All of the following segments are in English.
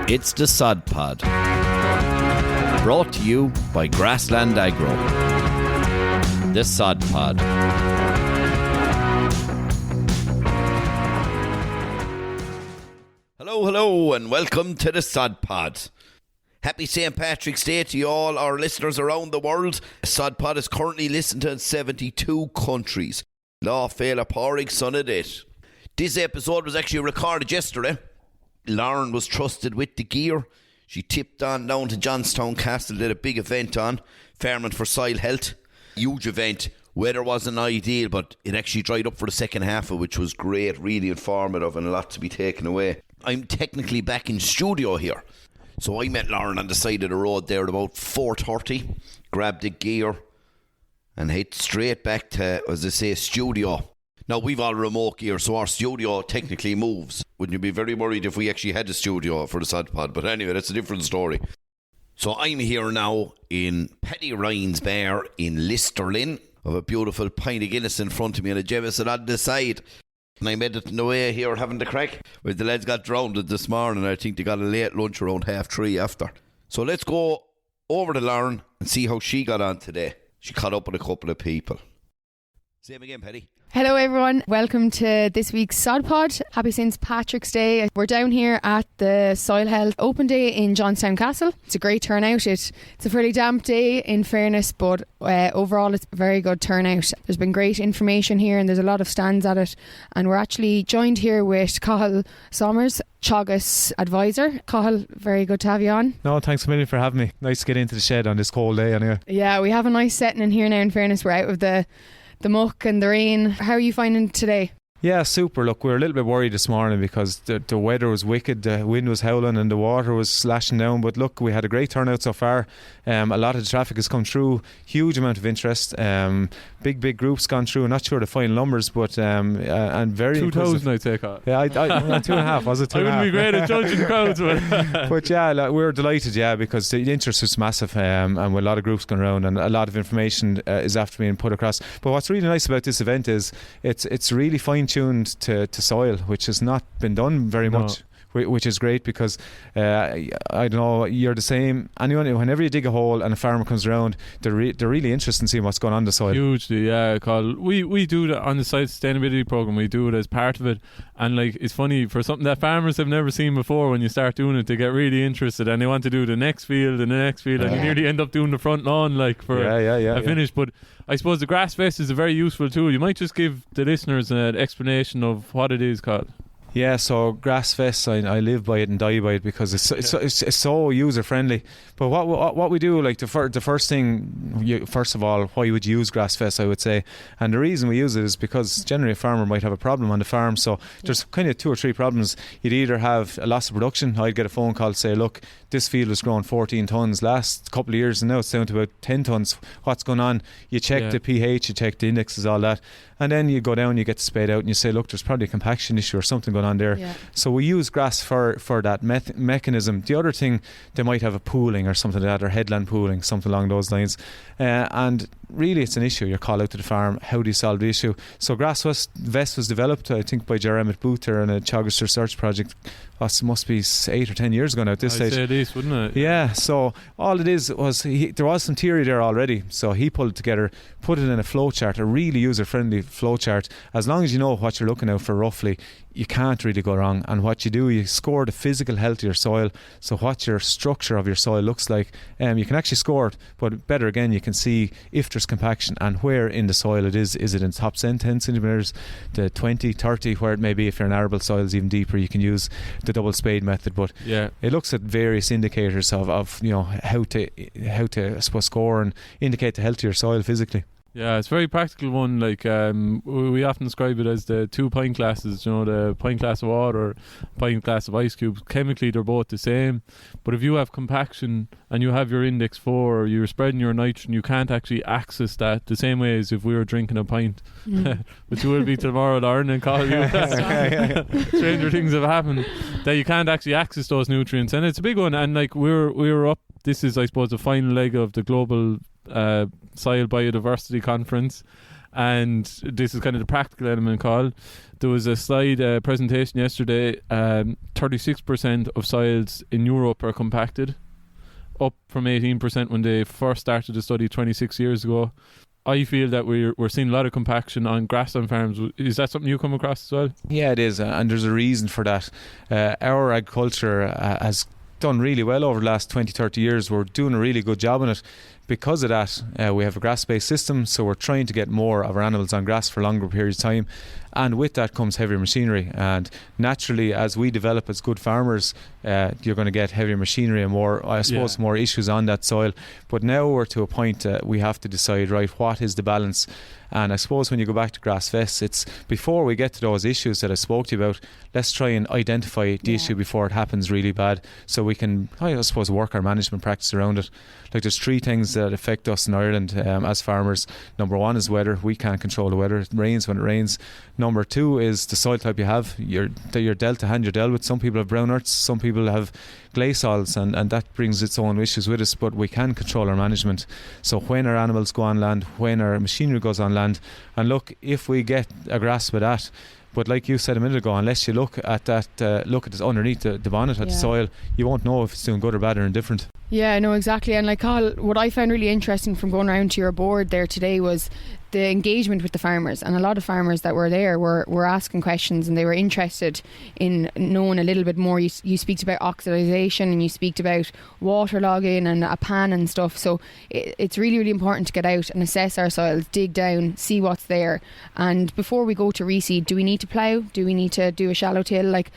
It's the Sod Pod, brought to you by Grassland Agro. The Sod Pod. Hello, and welcome to the Sod Pod. Happy St. Patrick's Day to you all our listeners around the world. Sod Pod is currently listened to in 72 countries. Fhéile Pádraig sona duit. This episode was actually recorded yesterday. Lauren was trusted with the gear. She tipped on down to Johnstown Castle, did a big event on farming for soil health. Huge event. Weather wasn't ideal, but it actually dried up for the second half of it, which was great, really informative and a lot to be taken away. I'm technically back in studio here. So I met Lauren on the side of the road there at about 4:30, grabbed the gear and head straight back to, as they say, studio. Now, we've all remote gear, so our studio technically moves. Wouldn't you be very worried if we actually had a studio for the Sod Pod? But anyway, that's a different story. So I'm here now in Paddy Ryan's bar in Listerlin. I have a beautiful pint of Guinness in front of me and a Jameson on the side. And I'm editing away here having the crack. Well, the lads got drowned this morning. I think they got a late lunch around 3:30 after. So let's go over to Lauren and see how she got on today. She caught up with a couple of people. Same again, Paddy. Hello everyone, welcome to this week's Sod Pod. Happy St. Patrick's Day. We're down here at the Soil Health Open Day in Johnstown Castle. It's a great turnout. It's a fairly damp day in fairness, but overall it's a very good turnout. There's been great information here and there's a lot of stands at it, and we're actually joined here with Cathal Somers, Teagasc Advisor. Cathal, very good to have you on. No, thanks a million for having me. Nice to get into the shed on this cold day anyway. Yeah, we have a nice setting in here now. In fairness, we're out of the muck and the rain. How are you finding today? Yeah, super. Look, we were a little bit worried this morning because the weather was wicked, the wind was howling and the water was slashing down, but look, we had a great turnout so far. A lot of the traffic has come through, huge amount of interest, big groups gone through. I'm not sure the final numbers, but and very 2,000 I take on. Yeah, I 2.5, was it 2.5? I wouldn't be great at judging crowds, but yeah, like, we're delighted, because the interest is massive, and with a lot of groups going around and a lot of information is after being put across. But what's really nice about this event is it's really fine-tuned to soil, which has not been done very much, which is great because I don't know, you're the same. Whenever you dig a hole and a farmer comes around, they're really interested in seeing what's going on in the soil. Hugely, yeah, Carl. We do that on the site sustainability program. We do it as part of it, and like it's funny, for something that farmers have never seen before, when you start doing it, they get really interested and they want to do the next field and the next field, and you nearly end up doing the front lawn a finish. But I suppose the grass vest is a very useful tool. You might just give the listeners an explanation of what it is, Carl. Yeah, so grass vests, I live by it and die by it because it's so user friendly. But what we do, like the first thing, first of all, why would you use grass vests, I would say, and the reason we use it is because generally a farmer might have a problem on the farm. So there's kind of 2 or 3 problems. You'd either have a loss of production. I'd get a phone call to say, look, this field was growing 14 tonnes last couple of years and now it's down to about 10 tonnes. What's going on? You check the pH, you check the indexes, all that, and then you go down, you get spade out and you say, look, there's probably a compaction issue or something going on there. So we use grass for that mechanism. The other thing, they might have a pooling or something like that, or headland pooling, something along those lines, and really it's an issue. You call out to the farm, how do you solve the issue? So grass vest was developed, I think, by Jeremy Booter and a Teagasc research project. It must be 8 or 10 years ago now at this stage. I'd say at least, wouldn't it? Yeah, so all it is was there was some theory there already, so he pulled it together, put it in a flowchart, a really user-friendly flowchart. As long as you know what you're looking out for roughly, you can't really go wrong. And what you do, you score the physical health of your soil, so what your structure of your soil looks like. You can actually score it, but better again, you can see if there's compaction and where in the soil it is. Is it in top 10 centimetres, the 20, 30, where it may be. If you're in arable soils even deeper, you can use the double spade method. But it looks at various indicators of how to I suppose score and indicate the health of your soil physically. Yeah, it's a very practical one. Like we often describe it as the 2 pint glasses, the pint glass of water or pint glass of ice cubes. Chemically they're both the same, but if you have compaction and you have your index 4, or you're spreading your nitrogen, you can't actually access that the same way as if we were drinking a pint. Which will be tomorrow, Lauren, and call you. Stranger things have happened, that you can't actually access those nutrients, and it's a big one. And like we were up, this is I suppose the final leg of the global soil biodiversity conference, And this is kind of the practical element, Carl. There was a slide presentation yesterday. 36% of soils in Europe are compacted, up from 18% when they first started the study 26 years ago. I feel that we're seeing a lot of compaction on grassland farms. Is that something you come across as well? Yeah, it is, and there's a reason for that. Our agriculture has done really well over the last 20-30 years. We're doing a really good job on it. Because of that, we have a grass-based system, so we're trying to get more of our animals on grass for longer periods of time, and with that comes heavier machinery. And naturally, as we develop as good farmers, you're going to get heavier machinery and more, I suppose, more issues on that soil. But now we're to a point we have to decide, right, what is the balance? And I suppose when you go back to GrassFest, it's before we get to those issues that I spoke to you about, let's try and identify the issue before it happens really bad, so we can, I suppose, work our management practice around it. Like, there's 3 things that affect us in Ireland as farmers. Number 1 is weather. We can't control the weather. It rains when it rains. Number 2 is the soil type you have. You're dealt the hand you're dealt with. Some people have brown earths, some people have clay soils, and that brings its own issues with us, but we can control our management. So when our animals go on land, when our machinery goes on land, and look, if we get a grasp of that, but like you said a minute ago, unless you look at that, look at this underneath the bonnet at the soil, you won't know if it's doing good or bad or indifferent. Yeah, no, exactly. And like, Carl, what I found really interesting from going around to your board there today was the engagement with the farmers, and a lot of farmers that were there were asking questions, and they were interested in knowing a little bit more. You speak about oxidisation, and you speak about waterlogging and a pan and stuff, so it's really, really important to get out and assess our soils, dig down, see what's there. And before we go to reseed, do we need to plough? Do we need to do a shallow till? Like,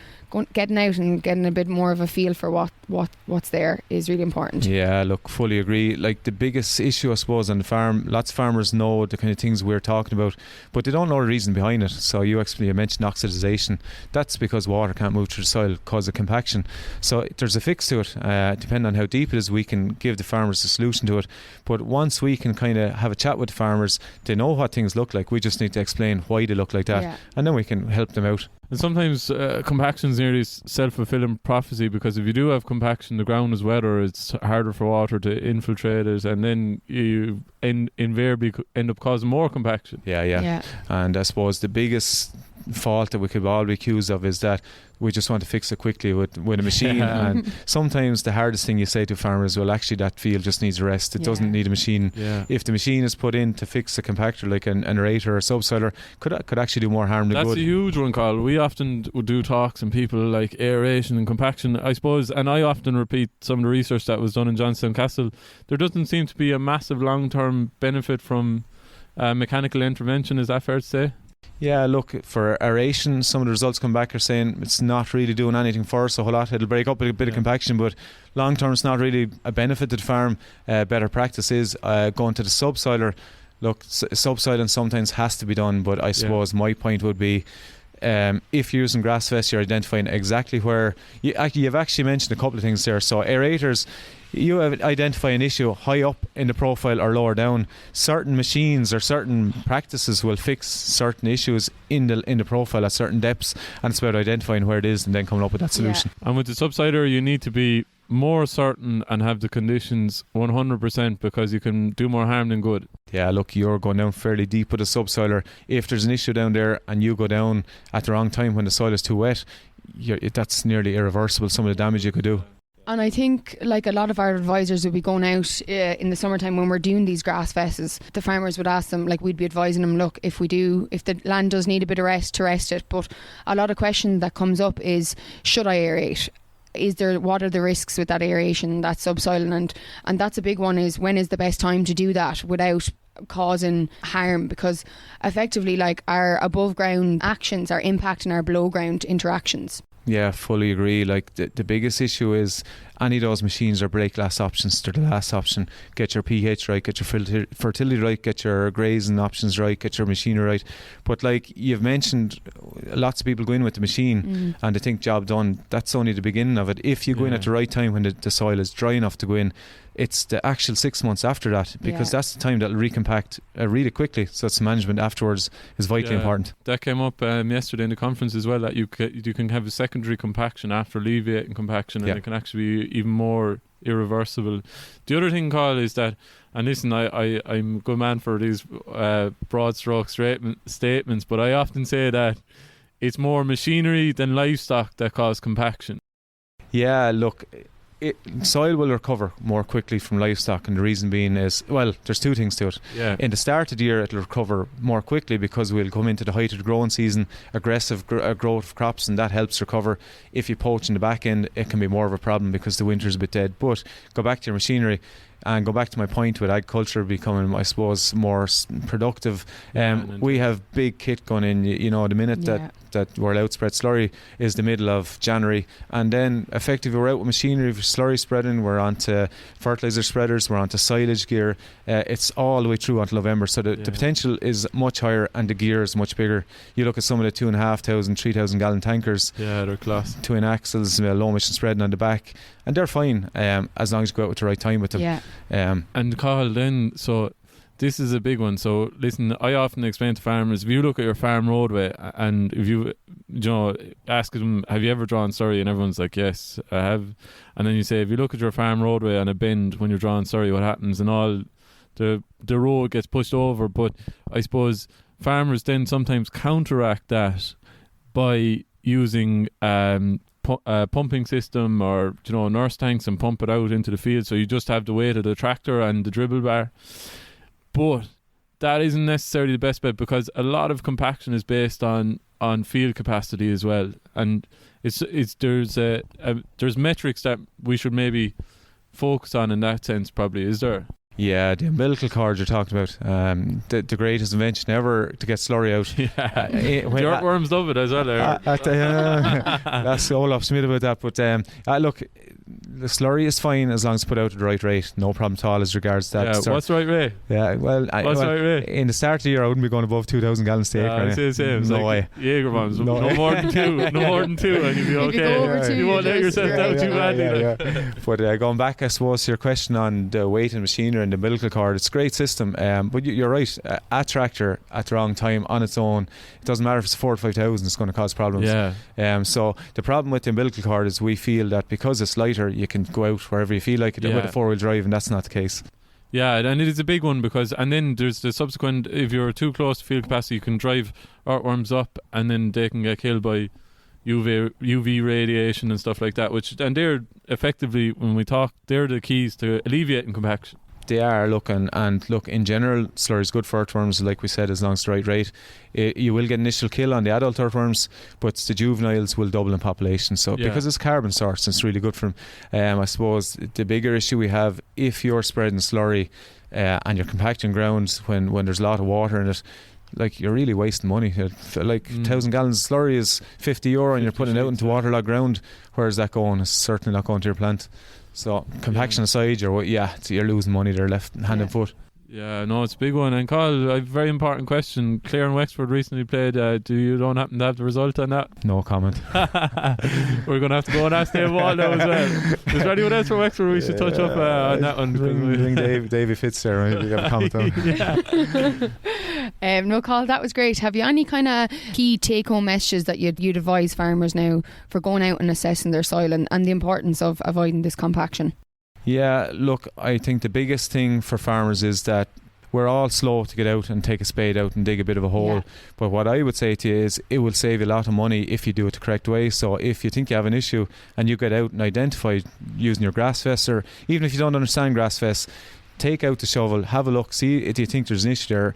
getting out and getting a bit more of a feel for what's there is really important. Yeah, look, fully agree. Like, the biggest issue, I suppose, on the farm, lots of farmers know the kind of things we're talking about, but they don't know the reason behind it. So you mentioned oxidisation. That's because water can't move through the soil, cause of compaction. So there's a fix to it. Depending on how deep it is, we can give the farmers a solution to it. But once we can kind of have a chat with the farmers, they know what things look like. We just need to explain why they look like that, and then we can help them out. And sometimes compaction is nearly self-fulfilling prophecy, because if you do have compaction, the ground is wetter, it's harder for water to infiltrate it, and then you invariably end up causing more compaction. Yeah. And I suppose the biggest fault that we could all be accused of is that we just want to fix it quickly with a machine. And sometimes the hardest thing you say to farmers, well, actually that field just needs a rest. It doesn't need a machine. If the machine is put in to fix a compactor, like an aerator or a subsoiler, could actually do more harm than good. That's a huge one, Carl. We often would do talks and people like aeration and compaction, I suppose, and I often repeat some of the research that was done in Johnstown Castle. There doesn't seem to be a massive long-term benefit from mechanical intervention. Is that fair to say? Yeah, look, for aeration, some of the results come back are saying it's not really doing anything for us a whole lot. It'll break up a bit of compaction, but long term it's not really a benefit to the farm. Better practice is going to the subsoiler. Look, subsoiling sometimes has to be done, but I suppose my point would be, if you're using GrassFest, you're identifying exactly where you've actually mentioned a couple of things there. So aerators, you identify an issue high up in the profile or lower down. Certain machines or certain practices will fix certain issues in the profile at certain depths, and it's about identifying where it is and then coming up with that solution. And with the subsider, you need to be more certain and have the conditions 100%, because you can do more harm than good. Yeah, look, you're going down fairly deep with a subsoiler. If there's an issue down there and you go down at the wrong time when the soil is too wet, that's nearly irreversible, some of the damage you could do. And I think, like, a lot of our advisors would be going out in the summertime when we're doing these grass fests. The farmers would ask them, like, we'd be advising them, look, if the land does need a bit of rest, to rest it. But a lot of question that comes up is, should I aerate? What are the risks with that aeration, that subsoiling? And that's a big one, is when is the best time to do that without causing harm? Because effectively, like, our above ground actions are impacting our below ground interactions. Yeah, fully agree. Like, the biggest issue is any of those machines are break glass options. They're the last option. Get your pH right, get your fertility right, get your grazing options right, get your machinery right. But like you've mentioned, lots of people go in with the machine and they think job done. That's only the beginning of it. If you go in at the right time when the soil is dry enough to go in, it's the actual 6 months after that, because that's the time that'll recompact really quickly. So it's management afterwards is vitally important. That came up yesterday in the conference as well, that you can have a secondary compaction after alleviating compaction, and it can actually be even more irreversible. The other thing, Carl, is that, and listen, I'm a good man for these broad stroke statements, but I often say that it's more machinery than livestock that cause compaction. Yeah, look, soil will recover more quickly from livestock, and the reason being is, well, there's two things to it. Yeah. In the start of the year, it'll recover more quickly because we'll come into the height of the growing season, aggressive growth of crops, and that helps recover. If you poach in the back end, it can be more of a problem because the winter's a bit dead. But go back to your machinery and go back to my point with agriculture becoming, I suppose, more productive. We have big kit going in, the minute that we're allowed to spread slurry is the middle of January, and then effectively we're out with machinery for slurry spreading, we're onto fertiliser spreaders, we're onto silage gear. It's all the way through until November, so the potential is much higher and the gear is much bigger. You look at some of the 2,500, 3,000 gallon tankers, they're class, twin axles, low emission spreading on the back, and they're fine as long as you go out with the right time with them. And Carl, then, so this is a big one. So listen, I often explain to farmers, if you look at your farm roadway and if you ask them, have you ever drawn slurry, and everyone's like, yes, I have. And then you say, if you look at your farm roadway on a bend when you're drawing slurry, what happens? And all the road gets pushed over. But I suppose farmers then sometimes counteract that by using pumping system or nurse tanks and pump it out into the field, so you just have the weight of the tractor and the dribble bar. But that isn't necessarily the best bet, because a lot of compaction is based on field capacity as well, and there's metrics that we should maybe focus on in that sense, probably, is there? Yeah, the umbilical cord you're talking about, the greatest invention ever to get slurry out. The earthworms love it as well. That's Olaf Smith about that. But look, the slurry is fine as long as it's put out at the right rate. No problem at all as regards that. Yeah, what's the right rate? Yeah, what's the right rate? In the start of the year, I wouldn't be going above 2,000 gallons to acre. I'd say no way. Jaeger bombs. No more than two. No more than two, and you'll be okay. If you go over two, you won't let yourself down too badly. But going back, I suppose, to your question on the weight and machinery and the umbilical cord, it's a great system. But you're right. A tractor at the wrong time on its own, it doesn't matter if it's 4,000 to 5,000, it's going to cause problems. Yeah. So the problem with the umbilical cord is we feel that because it's lighter, you can go out wherever you feel like it with a four-wheel drive, and that's not the case. Yeah, and it is a big one, because, and then there's the subsequent, if you're too close to field capacity, you can drive earthworms up and then they can get killed by UV radiation and stuff like that, and they're effectively, when we talk, they're the keys to alleviating compaction. They are, look, in general, slurry is good for earthworms, like we said, as long as the right rate. You will get initial kill on the adult earthworms, but the juveniles will double in population. So because it's carbon source, it's really good for them. I suppose the bigger issue we have, if you're spreading slurry and you're compacting ground when there's a lot of water in it, like, you're really wasting money. 1,000 gallons of slurry is €50 and you're putting it out into waterlogged ground. Where's that going? It's certainly not going to your plant. So compaction aside, you're losing money there, left hand and foot. Yeah, no, it's a big one. And Carl, a very important question. Clare and Wexford recently played. You don't happen to have the result on that? No comment. We're going to have to go and ask Dave Wall now as well. Is there anyone else from Wexford we should touch up on that one? Ring Davy Fitz there, right? We have a comment on. No, Carl, that was great. Have you any kind of key take-home messages that you'd advise farmers now for going out and assessing their soil and the importance of avoiding this compaction? Yeah, look, I think the biggest thing for farmers is that we're all slow to get out and take a spade out and dig a bit of a hole. Yeah. But what I would say to you is it will save you a lot of money if you do it the correct way. So if you think you have an issue and you get out and identify using your grass vest, or even if you don't understand grass vest, take out the shovel, have a look, see if you think there's an issue there,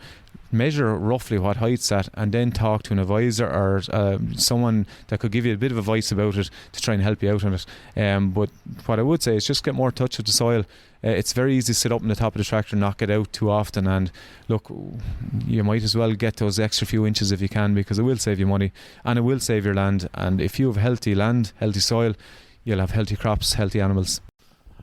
measure roughly what height's at, and then talk to an advisor or someone that could give you a bit of advice about it to try and help you out on it. But what I would say is just get more touch with the soil. It's very easy to sit up on the top of the tractor and not get out too often, and look, you might as well get those extra few inches if you can, because it will save you money and it will save your land. And if you have healthy land, healthy soil, you'll have healthy crops, healthy animals.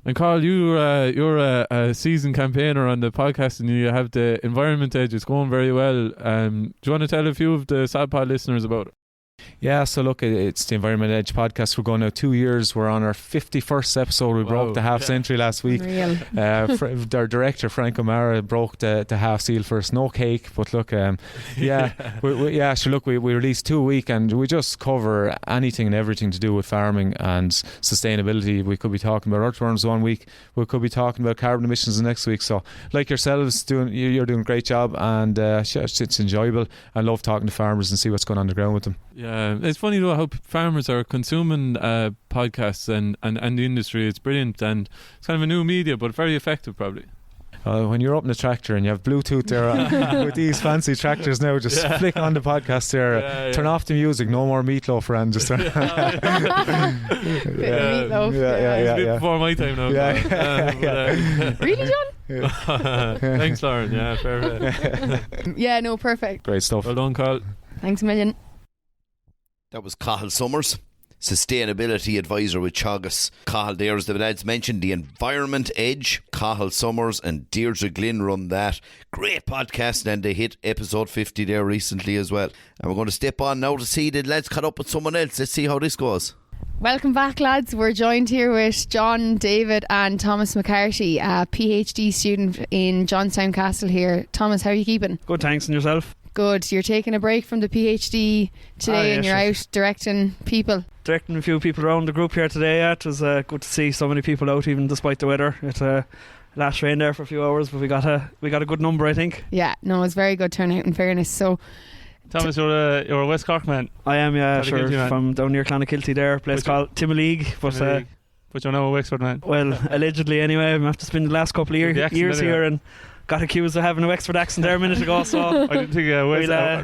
And Carl, you're a seasoned campaigner on the podcast, and you have the Environment Edge. It's going very well. Do you want to tell a few of the SodPod listeners about it? Yeah, so look, it's the Environment Edge podcast. We're going now 2 years. We're on our 51st episode. We broke the half century last week. Our director, Frank O'Mara, broke the half seal first. No cake, but look, we released 2 a week, and we just cover anything and everything to do with farming and sustainability. We could be talking about earthworms one week. We could be talking about carbon emissions the next week. So, like yourselves, you're doing a great job, and it's enjoyable. I love talking to farmers and see what's going on the ground with them. Yeah, it's funny though how farmers are consuming podcasts and the industry. It's brilliant, and it's kind of a new media, but very effective probably. When you're up in a tractor and you have Bluetooth there with these fancy tractors now, just flick on the podcast there, turn off the music, no more meatloaf, Fran. Just meatloaf. It's a bit before my time now. Really, John? Thanks, Lauren. Yeah, fair. Yeah, no, perfect. Great stuff. Well done, Carl. Thanks a million. That was Cathal Somers, Sustainability Advisor with Teagasc. Cathal there, as the lads mentioned, the Environment Edge. Cathal Somers and Deirdre Glynn run that. Great podcast, and they hit episode 50 there recently as well. And we're going to step on now to see the lads caught up with someone else. Let's see how this goes. Welcome back, lads. We're joined here with John, David and Thomas McCarthy, a PhD student in Johnstown Castle here. Thomas, how are you keeping? Good, thanks. And yourself? Good. You're taking a break from the PhD today and you're out directing people. Directing a few people around the group here today. Yeah, it was good to see so many people out, even despite the weather. It last rain there for a few hours, but we got a good number, I think. Yeah, no, it was very good turnout in fairness. So, Thomas, you're a West Cork man. I am, yeah, sure. From down near Clonakilty there, a place called Timoleague. But you're now a Wexford man. Well, allegedly anyway. I'm after spending the last couple of years here and got accused of having a Wexford accent there a minute ago, so I didn't think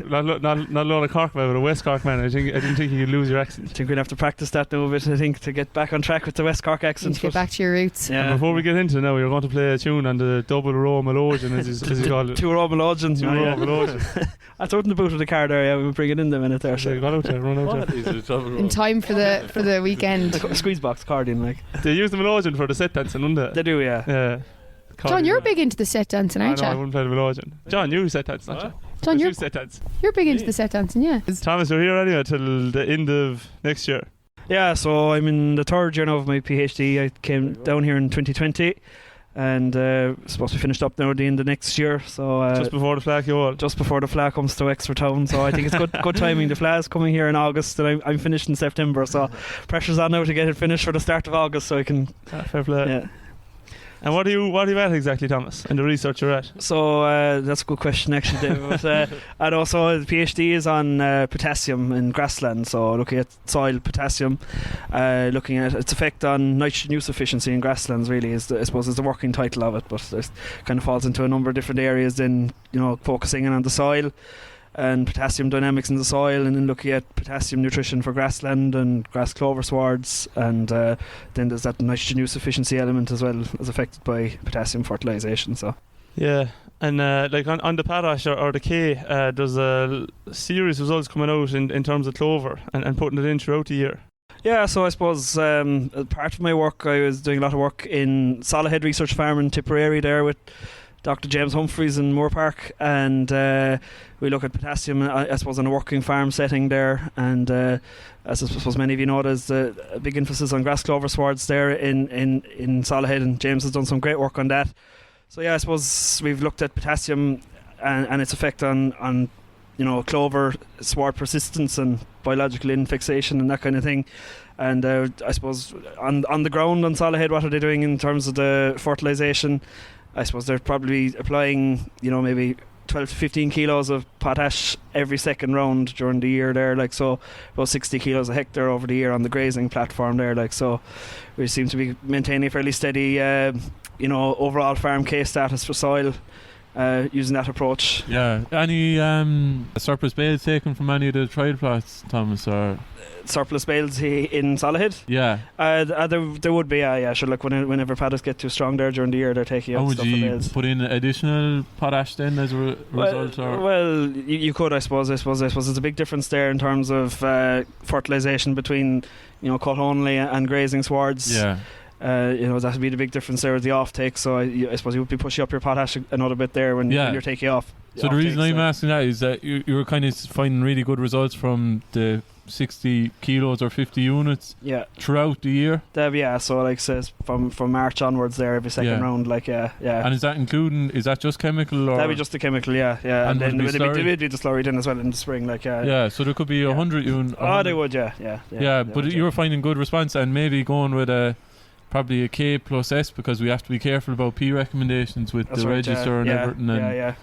not a lot of Cork man, but a West Cork man. I didn't think you'd lose your accent. I think we'll have to practice that now a bit, I think, to get back on track with the West Cork accent. To get back to your roots. Yeah. And before we get into it now, you're going to play a tune on the double row melodeon, as he called it. Two row melodeon. That's out in the boot of the car there, yeah, we'll bring it in the minute there. So you got out there, run out there. In time for the weekend. Like a squeeze box accordion, like. They use the melodeon for the set dancing, don't they? They do, yeah. Yeah. John, you're big into the set dancing, aren't you? I wouldn't play the melodeon. John, you set dance, not you? John, you're set dance. You're big into the set dancing, yeah. Thomas, you're here anyway till the end of next year. Yeah, so I'm in the third year now of my PhD. I came down here in 2020 and supposed to be finished up now at the end of next year. So just before the flag you all. Just before the flag comes to Wexford town. So I think it's good timing. The flag's coming here in August and I'm finished in September. So pressure's on now to get it finished for the start of August so I can... fair play. Yeah. And what are you at exactly, Thomas, and the research you're at? So that's a good question actually, David. But, and also the PhD is on potassium in grassland, so looking at soil potassium, looking at its effect on nitrogen use efficiency in grasslands really I suppose is the working title of it, but it kind of falls into a number of different areas then, focusing in on the soil and potassium dynamics in the soil, and then looking at potassium nutrition for grassland and grass clover swards, and then there's that nitrogen use efficiency element as well as affected by potassium fertilisation. So yeah, and like on the potash or the K, there's a series of results coming out in terms of clover and putting it in throughout the year. Yeah, so I suppose part of my work, I was doing a lot of work in Solihead Research Farm in Tipperary there with Dr. James Humphreys in Moore Park, and we look at potassium, I suppose, in a working farm setting there, and as I suppose many of you know, there's a big emphasis on grass clover swards there in Solihead, and James has done some great work on that. So yeah, I suppose we've looked at potassium and its effect on clover sward persistence and biological infixation and that kind of thing. And I suppose on the ground on Solihead, what are they doing in terms of the fertilisation? I suppose they're probably applying, maybe 12 to 15 kilos of potash every second round during the year there, like, so about 60 kilos a hectare over the year on the grazing platform there, like, so we seem to be maintaining a fairly steady overall farm case status for soil using that approach. Yeah. Any surplus bales taken from any of the trial plots, Thomas, or surplus bales in Solihead? Yeah. There would be, yeah, sure. Look, whenever paddocks get too strong there during the year, they're taking out stuff for bales. Would you put in additional potash then as a result? Well, you could, I suppose. There's a big difference there in terms of fertilisation between, cut only and grazing swards. Yeah. That would be the big difference there with the offtake. So I suppose you would be pushing up your potash another bit there when you're taking off. So the reason I'm asking that is that you were kind of finding really good results from the 60 kilos or 50 units throughout the year. So like says from March onwards there every second round, like And is that just chemical, or that'd be just the chemical, and then they'd be the slurry then as well in the spring, like so there could be 100 units. Oh, they would, but you were finding good response, and maybe going with probably a K plus S, because we have to be careful about P recommendations with the register and everything.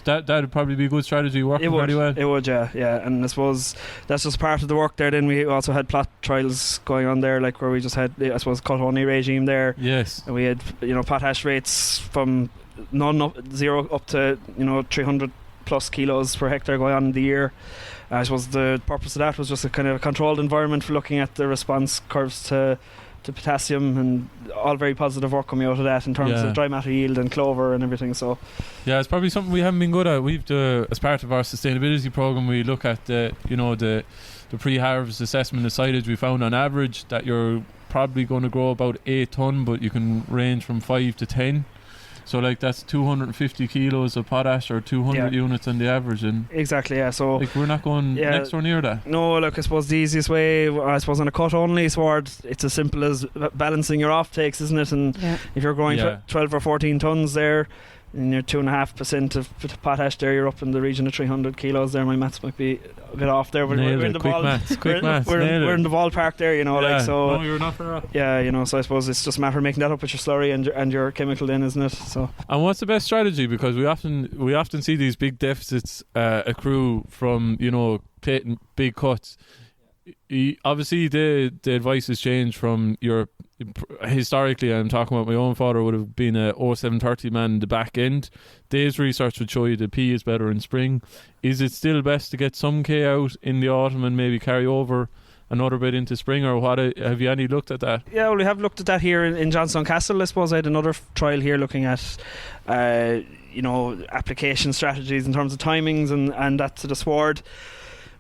That would probably be a good strategy, working very well. It would, and I suppose that's just part of the work there. Then we also had plot trials going on there, like where we just had, I suppose, cut-only regime there. Yes. And we had, potash rates from zero up to 300 plus kilos per hectare going on in the year. I suppose the purpose of that was just a kind of a controlled environment for looking at the response curves to potassium, and all very positive work coming out of that in terms of dry matter yield and clover and everything. So it's probably something we haven't been good at. We've as part of our sustainability program, we look at the pre-harvest assessment of silage. We found on average that you're probably going to grow about 8 ton, but you can range from 5 to 10. So like that's 250 kilos of potash, or 200 units on the average, and exactly, so like we're not going next or near that. No, look, I suppose the easiest way, I suppose on a cut only sward, it's as simple as balancing your off takes, isn't it? And if you're growing 12 or 14 tons there, and you're 2.5% of potash there, you're up in the region of 300 kilos there. My maths might be a bit off there, but we're in the quick maths. We're in the ballpark there, so no, you're not far off. So I suppose it's just a matter of making that up with your slurry and your chemical then, isn't it? So, and what's the best strategy? Because we often see these big deficits accrue from taking big cuts. Obviously the advice has changed from historically. I'm talking about my own father would have been a 0730 man in the back end. Dave's research would show you the P is better in spring. Is it still best to get some K out in the autumn and maybe carry over another bit into spring, or what? Have you any looked at that? Yeah, well, we have looked at that here in Johnstown Castle. I suppose I had another trial here looking at application strategies in terms of timings and that to the sward.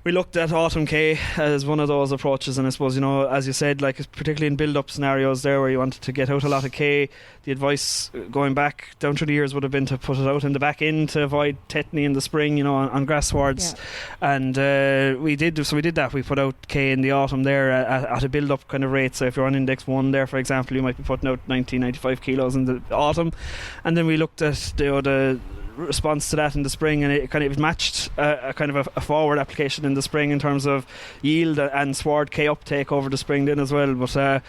We looked at autumn K as one of those approaches, and I suppose, as you said, like particularly in build-up scenarios there where you wanted to get out a lot of K, the advice going back down through the years would have been to put it out in the back end to avoid tetany in the spring, on grass swards. And we did that. We put out K in the autumn there at a build-up kind of rate. So if you're on index 1 there, for example, you might be putting out 95 kilos in the autumn. And then we looked at the response to that in the spring, and it matched a kind of a forward application in the spring in terms of yield and sward K uptake over the spring then as well. But I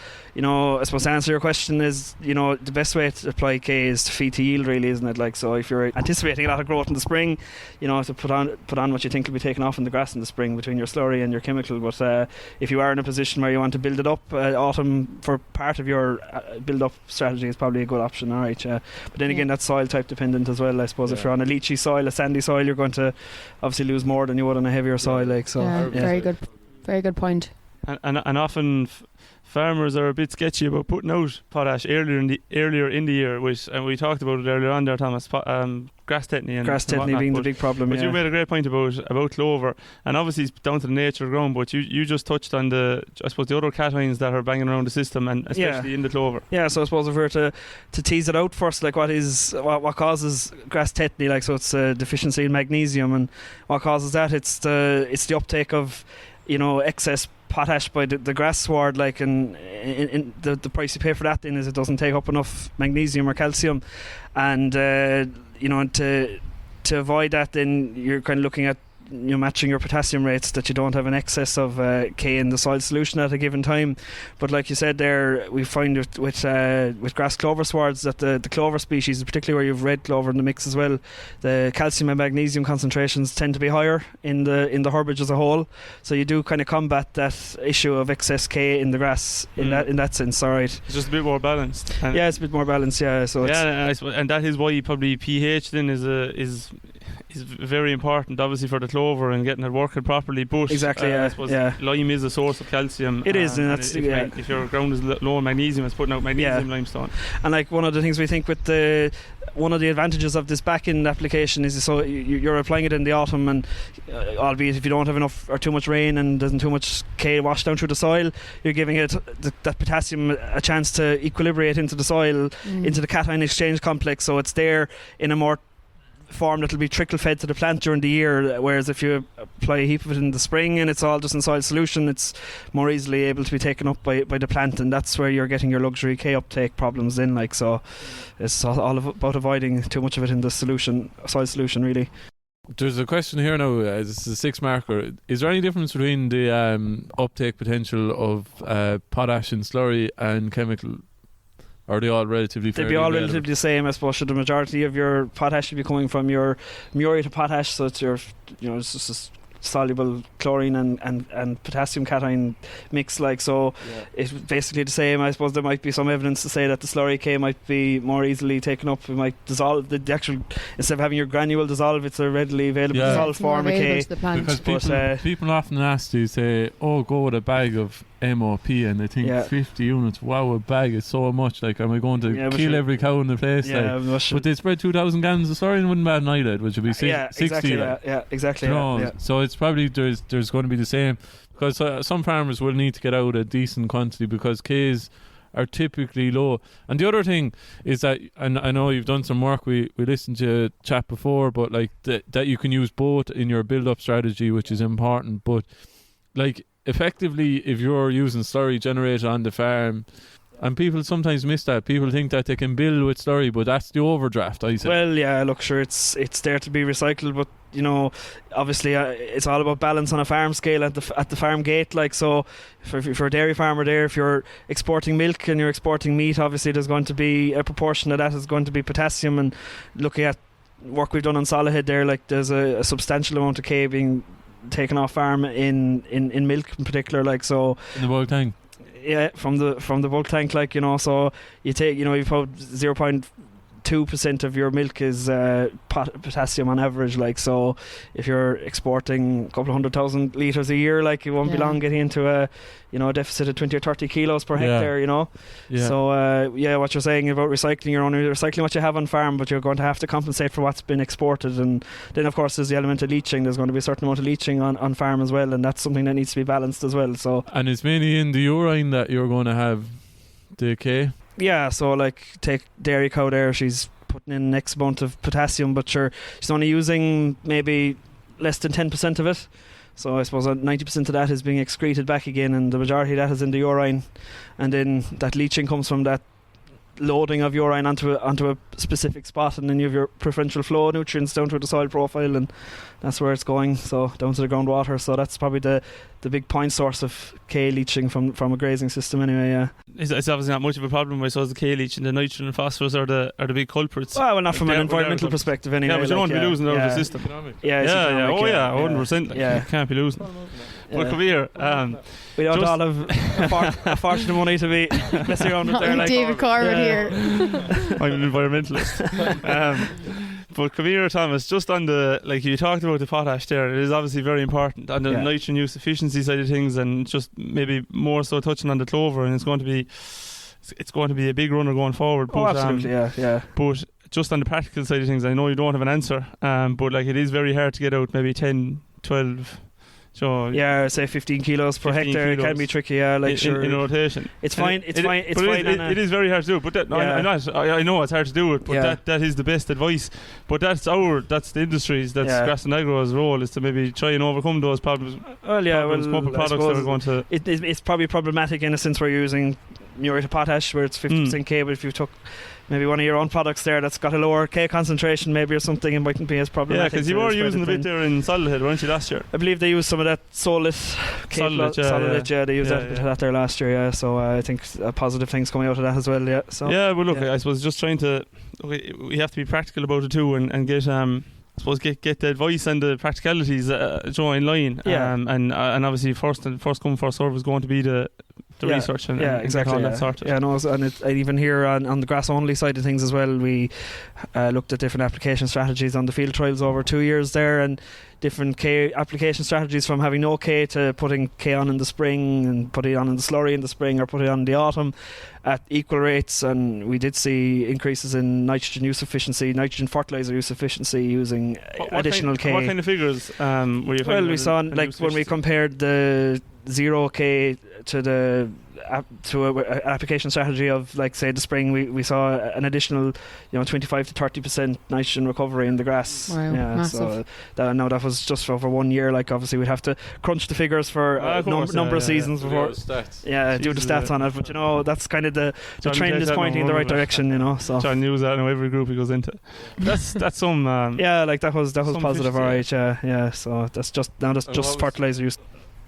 suppose to answer your question is, the best way to apply K is to feed to yield, really, isn't it? Like, so if you're anticipating a lot of growth in the spring, to put on what you think will be taken off in the grass in the spring between your slurry and your chemical. But if you are in a position where you want to build it up, autumn for part of your build up strategy is probably a good option. All right, but then again, that's soil type dependent as well, I suppose. If you're on a leachy soil, a sandy soil, you're going to obviously lose more than you would on a heavier soil, like so. Very good point. And often farmers are a bit sketchy about putting out potash earlier in the year, and we talked about it earlier on there, Thomas. Grass tetany being the big problem. But you made a great point about clover, and obviously it's down to the nature of the ground. But you just touched on the other cations that are banging around the system, and especially in the clover. Yeah, so I suppose if we were to tease it out first, like what causes grass tetany, like, so it's a deficiency in magnesium, and what causes that? It's the uptake of excess potash by the grass sward, like, and the price you pay for that then is it doesn't take up enough magnesium or calcium, and to avoid that, then you're kind of looking at matching your potassium rates, that you don't have an excess of K in the soil solution at a given time. But like you said there, we find with grass clover swards that the clover species, particularly where you've red clover in the mix as well, the calcium and magnesium concentrations tend to be higher in the herbage as a whole. So you do kind of combat that issue of excess K in the grass in that sense. All right, it's just a bit more balanced. It's a bit more balanced. So and that is why probably pH then is very important, obviously, for the clover and getting it working properly. But I suppose lime is a source of calcium. It is, and that's if your ground is low in magnesium, it's putting out magnesium limestone. And like one of the things we think with one of the advantages of this back-end application is so you're applying it in the autumn, and albeit if you don't have enough or too much rain and there's too much K washed down through the soil, you're giving it that potassium a chance to equilibrate into the soil, into the cation exchange complex, so it's there in a more form that'll be trickle fed to the plant during the year, whereas if you apply a heap of it in the spring and it's all just in soil solution, it's more easily able to be taken up by the plant, and that's where you're getting your luxury K uptake problems in. Like, so it's all about avoiding too much of it in the soil solution, really. There's a question here now, this is a 6 marker. Is there any difference between the uptake potential of potash in slurry and chemical? Or are they all relatively They'd be all relatively the same, I suppose. So the majority of your potash should be coming from your muriate of potash, so it's your, it's just a soluble chlorine and potassium cation mix, like, so it's basically the same. I suppose there might be some evidence to say that the slurry K might be more easily taken up. It might dissolve the actual, instead of having your granule dissolve, it's a readily available dissolved form of K. Because people often ask you, say, oh, go with a bag of MOP, and they think 50 units, wow, a bag is so much, like, am I going to kill every cow in the place? But they spread 2,000 gallons of slurry and wouldn't bad either, which would be 60. Exactly. So it's probably there's going to be the same, because some farmers will need to get out a decent quantity because Ks are typically low. And the other thing is that, and I know you've done some work, we listened to a chat before, but like that you can use both in your build-up strategy, which is important. But like, effectively, if you're using slurry generated on the farm, and people sometimes miss that, people think that they can build with slurry, but that's the overdraft, I say. Well, yeah, look, sure, it's there to be recycled, but obviously it's all about balance on a farm scale at the farm gate. Like, so if you're a dairy farmer there, if you're exporting milk and you're exporting meat, obviously there's going to be a proportion of that is going to be potassium. And looking at work we've done on Solihead there, like, there's a substantial amount of K being taken off farm in milk in particular, like, so in the bulk tank. Yeah, from the bulk tank, like, so you take, you put 0.2% of your milk is potassium on average, like, so if you're exporting a couple of 100,000 litres a year, like, it won't be long getting into a deficit of 20 or 30 kilos per hectare, so what you're saying about recycling, you're only recycling what you have on farm, but you're going to have to compensate for what's been exported. And then of course there's the element of leaching. There's going to be a certain amount of leaching on farm as well, and that's something that needs to be balanced as well. So, and it's mainly in the urine that you're going to have the K. Yeah, so like, take dairy cow there, she's putting in X amount of potassium, but she's only using maybe less than 10% of it. So I suppose 90% of that is being excreted back again, and the majority of that is in the urine. And then that leaching comes from that loading of urine onto a specific spot, and then you have your preferential flow nutrients down to the soil profile, and that's where it's going, so down to the groundwater. So that's probably the big point source of K leaching from a grazing system anyway. Yeah, it's obviously not much of a problem. I suppose the K leach and the nitrogen and phosphorus are the big culprits. Well, not from an environmental perspective anyway. Yeah, but you don't want to be losing out of the system. 100%. You can't be losing. But come here, we don't all have a fortune of money to be messing around with there, like David Corbett here. I'm an environmentalist. But come here, Thomas, just on the, like, you talked about the potash there, it is obviously very important on the nitrogen use efficiency side of things, and just maybe more so touching on the clover, and it's going to be a big runner going forward. But, absolutely, yeah. But just on the practical side of things, I know you don't have an answer, but like, it is very hard to get out maybe 10, 12. So say 15 kilos per hectare. It can be tricky. In rotation. It's fine. It's fine. It is very hard to do. But I know it's hard to do it. But that is the best advice. But that's the industry's, that's Grass and Agro's role, is to maybe try and overcome those problems. Products that are going to. It's probably problematic in a sense where you're using muriate of potash, where it's 50% K, but if you took maybe one of your own products there that's got a lower K concentration maybe or something, it mightn't be as problematic. Yeah, because you were using a bit there in Solihead, weren't you, last year? I believe they used some of that Solid, they used that there last year, so I think positive things coming out of that as well, I suppose just trying to, we have to be practical about it too, and get get the advice and the practicalities in line, and obviously first come first serve is going to be the research and exactly, all that sorted. And even here on the grass only side of things as well, we looked at different application strategies on the field trials over 2 years there, and different K application strategies, from having no K to putting K on in the spring and putting it on in the slurry in the spring, or putting it on in the autumn at equal rates. And we did see increases in nitrogen use efficiency, nitrogen fertilizer use efficiency using additional K. What kind of figures were you finding? Well, we saw, like, when we compared the 0k to the application strategy of, like, say, the spring, we saw an additional 25 to 30% nitrogen recovery in the grass. Wow, massive. So that was just over 1 year. Like, obviously we'd have to crunch the figures for number of seasons before do the stats on it, but that's kind of the trend is pointing in the right direction. So John knows that in every group he goes into. That's some like that was positive. Alright, so that's just fertilizer use.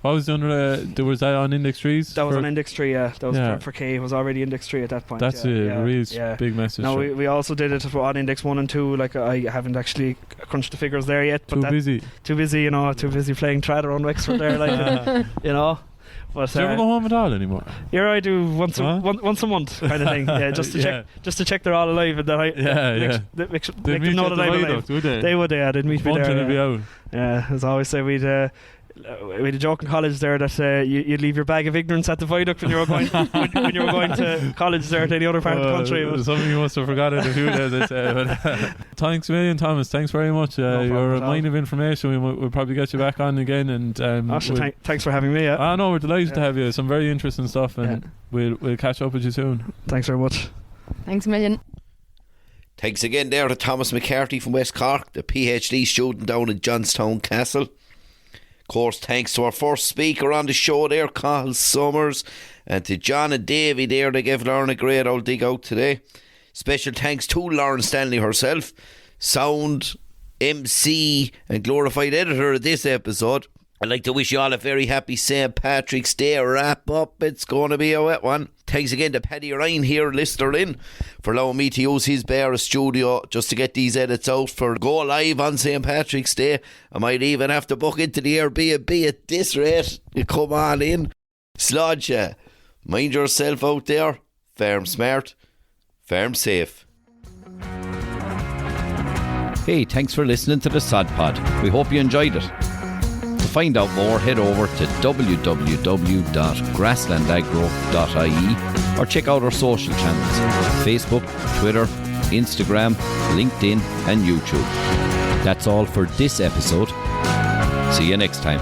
What was done? Was that on index trees? That was on index tree, That was for K. It was already index tree at that point. That's a real big message. No, we also did it on index 1 and 2. Like, I haven't actually crunched the figures there yet. But too busy, too busy playing trad around Wexford there. Like, But, do you ever go home at all anymore? Yeah, I do once a month kind of thing. Yeah, just to check they're all alive and that make them know that I'm alive. They would, they'd meet me there. Be out. Yeah, as I always say, we had a joke in college there that you'd leave your bag of ignorance at the viaduct when you were going when you were going to college there to any other part of the country. Something you must have forgotten a few days, I'd say. But thanks a million, Thomas. Thanks very much. You're a mine of information. We'll probably get you back on again. And thanks for having me. Yeah. No, we're delighted to have you. Some very interesting stuff, and we'll catch up with you soon. Thanks very much. Thanks a million. Thanks again there to Thomas McCarthy from West Cork, the PhD student down in Johnstown Castle. Of course, thanks to our first speaker on the show there, Cathal Somers, and to John and Davy there. They gave Lauren a great old dig out today. Special thanks to Lauren Stanley herself, sound, MC and glorified editor of this episode. I'd like to wish you all a very happy St. Patrick's Day wrap up. It's going to be a wet one. Thanks again to Paddy Ryan here at Listerlin for allowing me to use his bare studio just to get these edits out for go live on St. Patrick's Day. I might even have to book into the Airbnb at this rate. You come on in. Slodge ya. Mind yourself out there. Farm smart. Farm safe. Hey, thanks for listening to the Sod Pod. We hope you enjoyed it. To find out more, head over to www.grasslandagro.ie or check out our social channels: Facebook, Twitter, Instagram, LinkedIn and YouTube. That's all for this episode. See you next time.